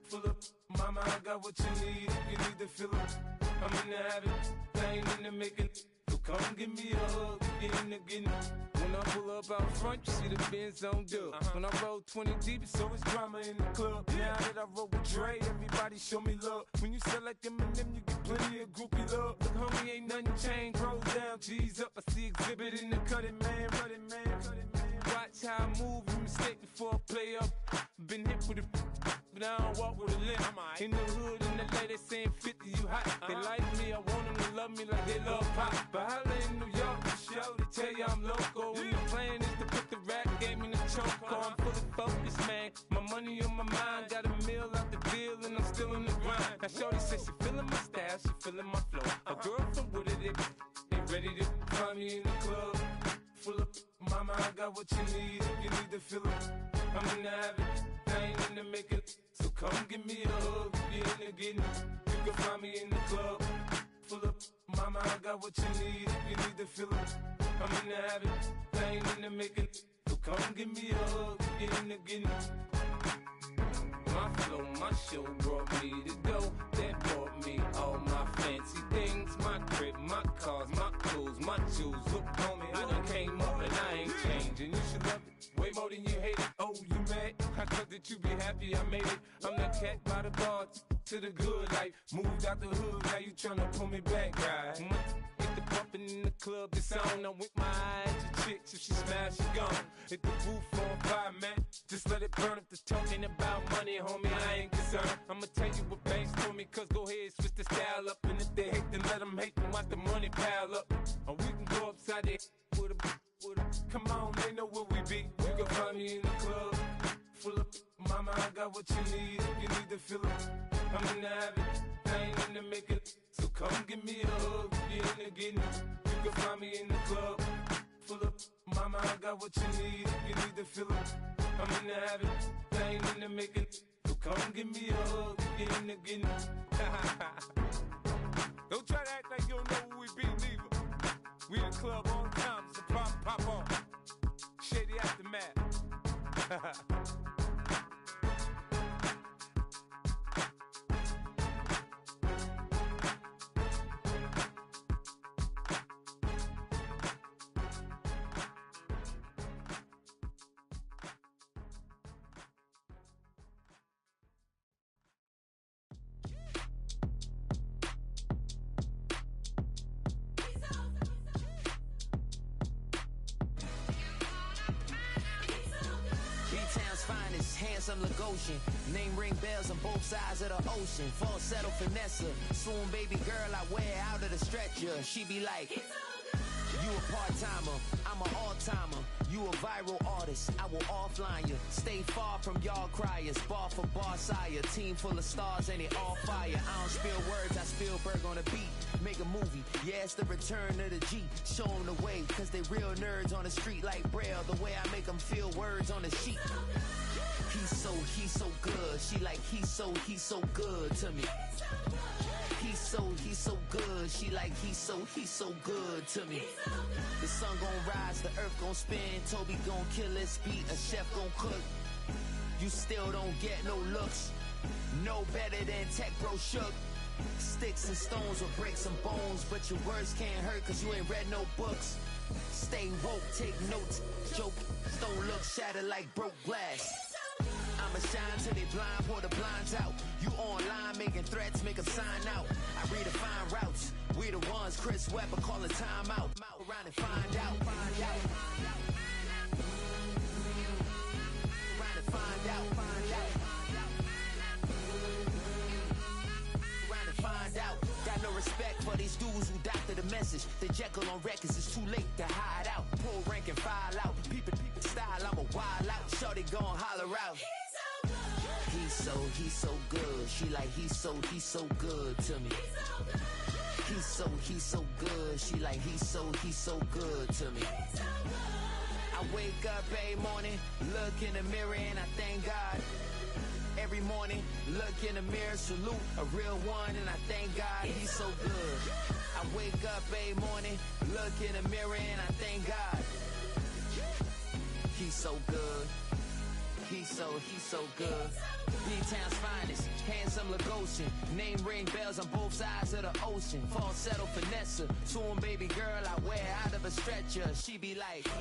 full of mama, I got what you need. If you need to fill up, I'm in the habit, I ain't in the making. So come give me a hug, get in the getting. When I pull up out front, you see the Benz on dub. When I roll 20 deep, it's always drama in the club. Now that I roll with Dre, everybody show me love. When you sell like Eminem, you get plenty of groupie love. Look, homie, ain't nothing changed. Rolls down, G's up. I see exhibit in the cutting, man. Running, man. Watch how I move, you mistake before I play up. Been hit with a but I don't walk with a limp. In the hood, in the LA, they saying 50, you hot. They like me, I want them to love me like they love pop. But holla in New York, the show, they tell you I'm local. And the plan is to put the rap game in the choke. I'm fully focused, man. My money on my mind, got a meal out the deal, and I'm still in the grind. Now shorty says she feeling my style, she feeling my flow. A girl from Wooded, they ready to find me in the club. Full of mama, I got what you need. If you need to fill it, I'm in the habit, I ain't in the making. So come give me a hug, you in the getting. You can find me in the club, full of mama, I got what you need if you need to fill it. I'm in the habit, I ain't in the making. So come give me a hug, you in the getting. My flow, my show brought me to go. That brought me all my fancy things. My crib, my cars, my clothes, my shoes. Look, homie, I done came up and I ain't changing. You should love it way more than you hate it. Oh, you mad? I thought that you be happy I made it. I'm that cat by the bar to the good life. Moved out the hood, now you tryna pull me back, right? Get the bumpin' in the club, it's on. I'm with my eyes to chicks, if she smash, she gone. Hit the roof on fire, man. Just let it burn if the talking about money, homie, I ain't concerned. I'ma tell you what banks told me, cause go ahead, switch the style up. And if they hate, then let them hate, then watch the money pile up. Or we can go upside there with a. Come on, they know where we be. You can find me in the club, full of mama, I got what you need if you need to feel it. I'm in the habit, I ain't in the making. So come give me a hug, you in the getting. You can find me in the club, full of mama, I got what you need if you need to feel it. I'm in the habit, I ain't in the making. So come give me a hug, you in the getting. Don't try to act like you don't know who we be, neither. We in the club all the time, it's a problem, pop on. Shady Aftermath. Handsome Lagosian, name ring bells on both sides of the ocean. Falsetto finesse, soon baby girl I wear out of the stretcher. She be like, you a part-timer, I'm an all-timer. You a viral artist, I will offline you. Stay far from y'all criers, bar for bar sire. Team full of stars and it all fire. I don't spill words, I Spielberg on a beat. Make a movie, yeah, it's the return of the G. Show them the way, cause they real nerds on the street like Braille. The way I make them feel words on the sheet. He's so good. She like, he's so good to me. He's so good. She like, he's so good to me. The sun gon' rise, the earth gon' spin. Toby gon' kill this beat, a chef gon' cook. You still don't get no looks. No better than Tech Bro Shook. Sticks and stones will break some bones, but your words can't hurt cause you ain't read no books. Stay woke, take notes, joke. Don't look shattered like broke glass. I'ma shine till they blind, pour the blinds out. You online making threats, make a sign out. I redefine routes. We the ones Chris Webber calling time out. Around and find out. Around and find out. Around and find out. Got no respect for these dudes who doctor the message. The Jekyll on records, it's too late to hide out. Pull rank and file out. Peep style, I'm a wild out. Shorty gon' holler out. He's so good. She like, he's so good to me. He's so good. She like, he's so good to me. I wake up every morning, look in the mirror and I thank God. Every morning, look in the mirror, salute a real one and I thank God he's so good. I wake up every morning, look in the mirror and I thank God. He's so good. He's so good. B-Town's finest, handsome Lagosian. Name ring bells on both sides of the ocean. Falsetto finesse, soon baby girl I wear out of a stretcher. She be like, trying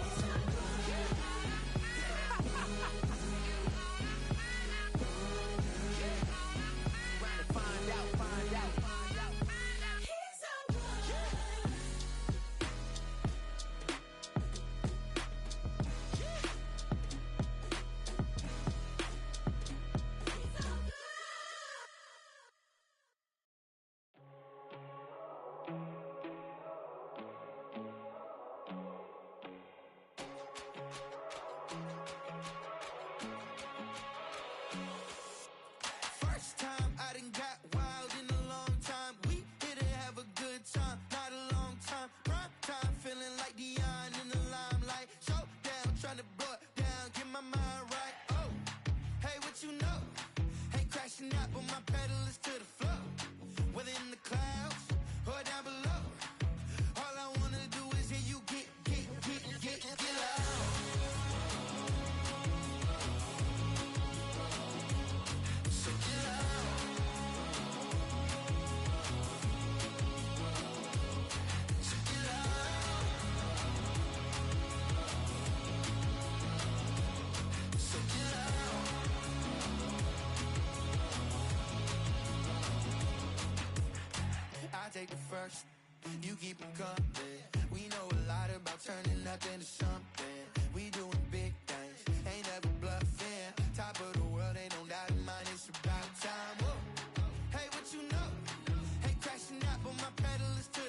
to find out. what you know? Ain't crashing out, but my pedal is to the floor. Whether in the clouds or down below, all I wanna do is hear you get loud. So get loud. So get loud. So get loud. I take the first, you keep them coming. We know a lot about turning nothing to something. We doing big things, ain't never bluffing. Top of the world, ain't no doubt in mine, it's about time. Whoa. Hey, what you know? Ain't crashing out, but my pedal is to